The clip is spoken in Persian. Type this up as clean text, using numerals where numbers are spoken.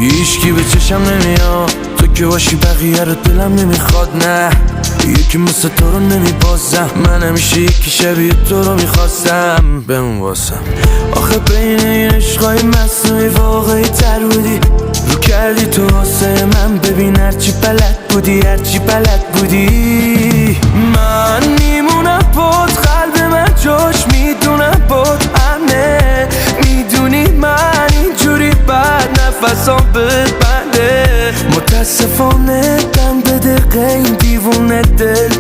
هیچکی به چشم نمیاد، تو که باشی بقیه رو دلم نمیخواد. نه یکی مثل تو رو نمیبازم، من همیشه یکی شبیه تو رو میخواستم بمون واسم. آخه بین این عشقای مصنوعی واقعی تر بودی، رو کردی تو واسه من. ببین هرچی بلد بودی، هرچی بلد بودی. من میمونم بود، قلب من جاش میدونم بود همه. میدونی من اینجوری بعد نفسام ببنده. متاسفانه دم به دقیقه این دیوونه دل